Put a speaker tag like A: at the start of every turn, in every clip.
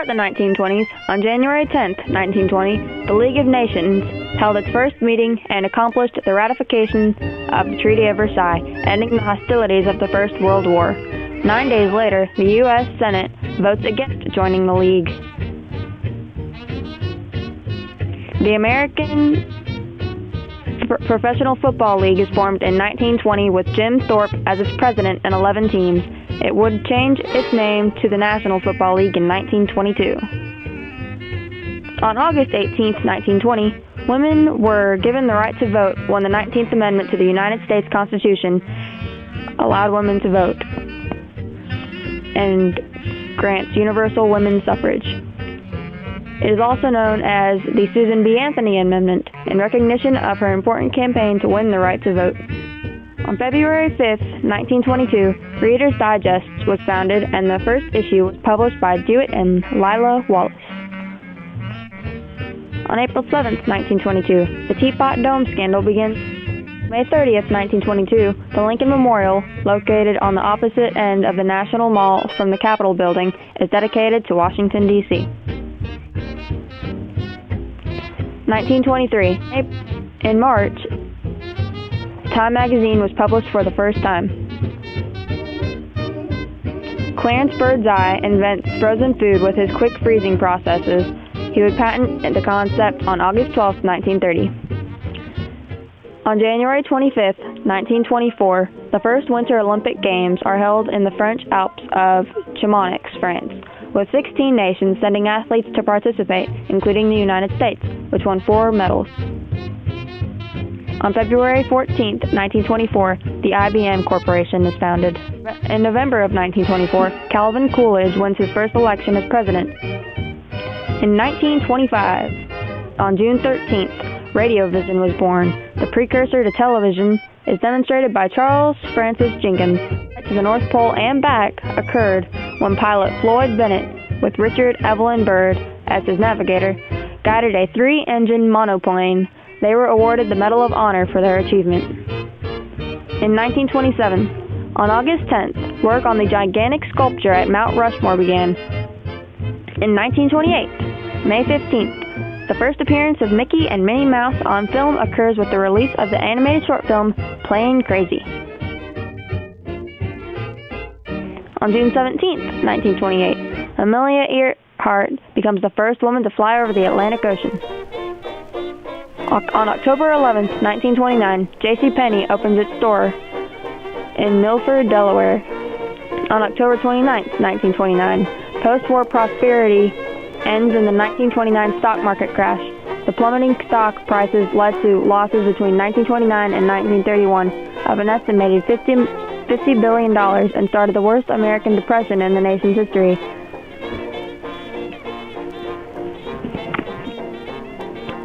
A: start the 1920s, on January 10, 1920, the League of Nations held its first meeting and accomplished the ratification of the Treaty of Versailles, ending the hostilities of the First World War. 9 days later, the U.S. Senate votes against joining the League. The American Professional Football League is formed in 1920 with Jim Thorpe as its president and 11 teams. It would change its name to the National Football League in 1922. On August 18, 1920, women were given the right to vote when the 19th Amendment to the United States Constitution allowed women to vote and grants universal women's suffrage. It is also known as the Susan B. Anthony Amendment in recognition of her important campaign to win the right to vote. On February 5, 1922, Reader's Digest was founded and the first issue was published by Dewitt and Lila Wallace. On April 7, 1922, the Teapot Dome scandal begins. May 30, 1922, the Lincoln Memorial, located on the opposite end of the National Mall from the Capitol building, is dedicated to Washington, D.C. 1923. In March, Time magazine was published for the first time. Clarence Birdseye invents frozen food with his quick freezing processes. He would patent the concept on August 12, 1930. On January 25, 1924, the first Winter Olympic Games are held in the French Alps of Chamonix, France, with 16 nations sending athletes to participate, including the United States, which won 4 medals. On February 14, 1924, the IBM Corporation is founded. In November of 1924, Calvin Coolidge wins his first election as president. In 1925, on June 13th, radiovision was born. The precursor to television is demonstrated by Charles Francis Jenkins. To the North Pole and back occurred when pilot Floyd Bennett, with Richard Evelyn Byrd as his navigator, guided a 3-engine monoplane. They were awarded the Medal of Honor for their achievement. In 1927, on August 10th, work on the gigantic sculpture at Mount Rushmore began. In 1928, May 15th, the first appearance of Mickey and Minnie Mouse on film occurs with the release of the animated short film Plain Crazy. On June 17th, 1928, Amelia Earhart becomes the first woman to fly over the Atlantic Ocean. On October 11, 1929, JCPenney opens its store in Milford, Delaware. On October 29, 1929, post-war prosperity ends in the 1929 stock market crash. The plummeting stock prices led to losses between 1929 and 1931 of an estimated $50 billion and started the worst American Depression in the nation's history.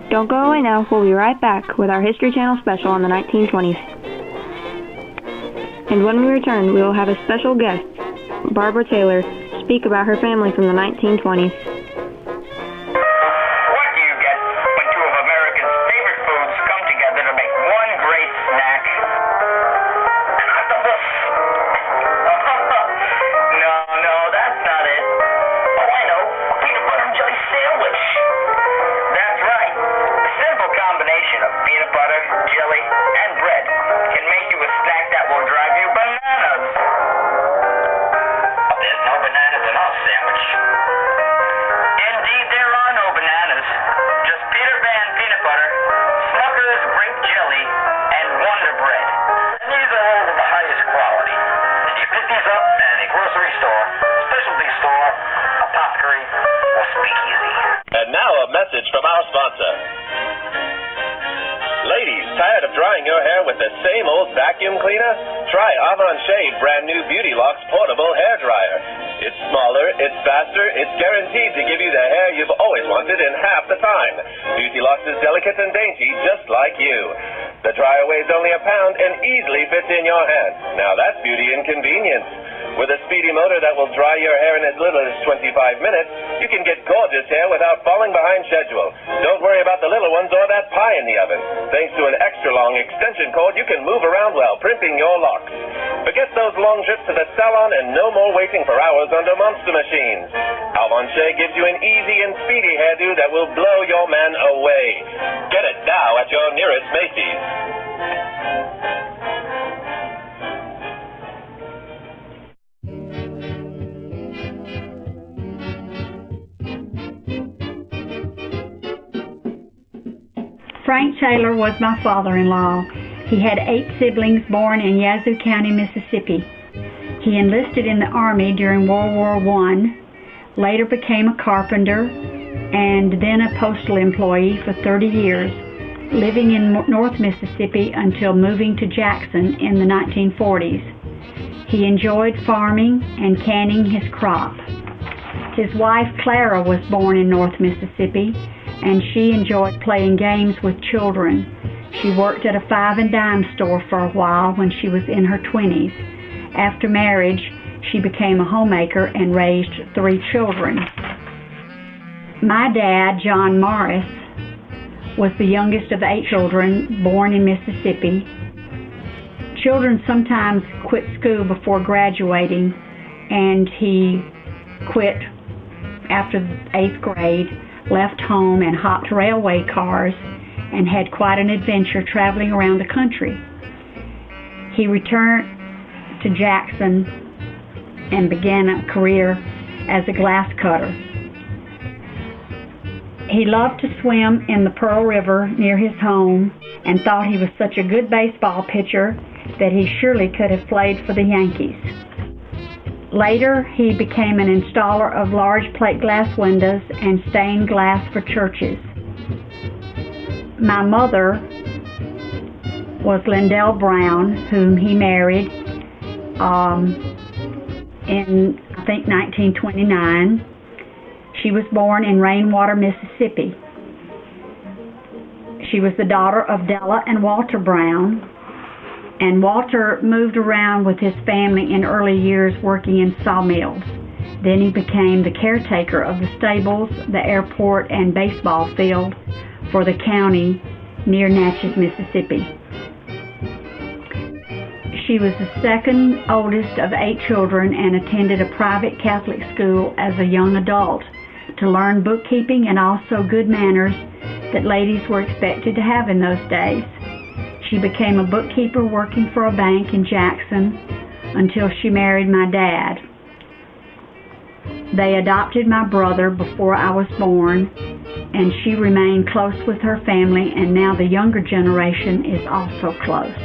A: Don't go away now. We'll be right back with our History Channel special on the 1920s. And when we return, we will have a special guest, Barbara Taylor, speak about her family from the 1920s.
B: From our sponsor. Ladies, tired of drying your hair with the same old vacuum cleaner? Try Avon Shade brand new Beauty Locks portable hair dryer. It's smaller, it's faster, it's guaranteed to give you the hair you've always wanted in half the time. Beauty Locks is delicate and dainty, just like you. The dryer weighs only a pound and easily fits in your hand. Now that's beauty and convenience. With a speedy motor that will dry your hair in as little as 25 minutes, you can get gorgeous hair without falling behind schedule. Don't worry about the little ones or that pie in the oven. Thanks to an extra long extension cord, you can move around while primping your locks. Forget those month-long trip to the salon and no more waiting for hours under monster machines. Alvanche gives you an easy and speedy hairdo that will blow your man away. Get it now at your nearest Macy's.
C: Frank Taylor was my father-in-law. He had 8 siblings born in Yazoo County, Mississippi. He enlisted in the Army during World War I, later became a carpenter, and then a postal employee for 30 years, living in North Mississippi until moving to Jackson in the 1940s. He enjoyed farming and canning his crop. His wife, Clara, was born in North Mississippi, and she enjoyed playing games with children. She worked at a 5-and-dime store for a while when she was in her 20s. After marriage, she became a homemaker and raised 3 children. My dad, John Morris, was the youngest of 8 children born in Mississippi. Children sometimes quit school before graduating, and he quit after the 8th grade, left home and hopped railway cars, and had quite an adventure traveling around the country. He returned to Jackson and began a career as a glass cutter. He loved to swim in the Pearl River near his home and thought he was such a good baseball pitcher that he surely could have played for the Yankees. Later, he became an installer of large plate glass windows and stained glass for churches. My mother was Lindell Brown, whom he married in, I think, 1929. She was born in Rainwater, Mississippi. She was the daughter of Della and Walter Brown, and Walter moved around with his family in early years working in sawmills. Then he became the caretaker of the stables, the airport, and baseball field for the county near Natchez, Mississippi. She was the second oldest of 8 children and attended a private Catholic school as a young adult to learn bookkeeping and also good manners that ladies were expected to have in those days. She became a bookkeeper working for a bank in Jackson until she married my dad. They adopted my brother before I was born, and she remained close with her family, and now the younger generation is also close.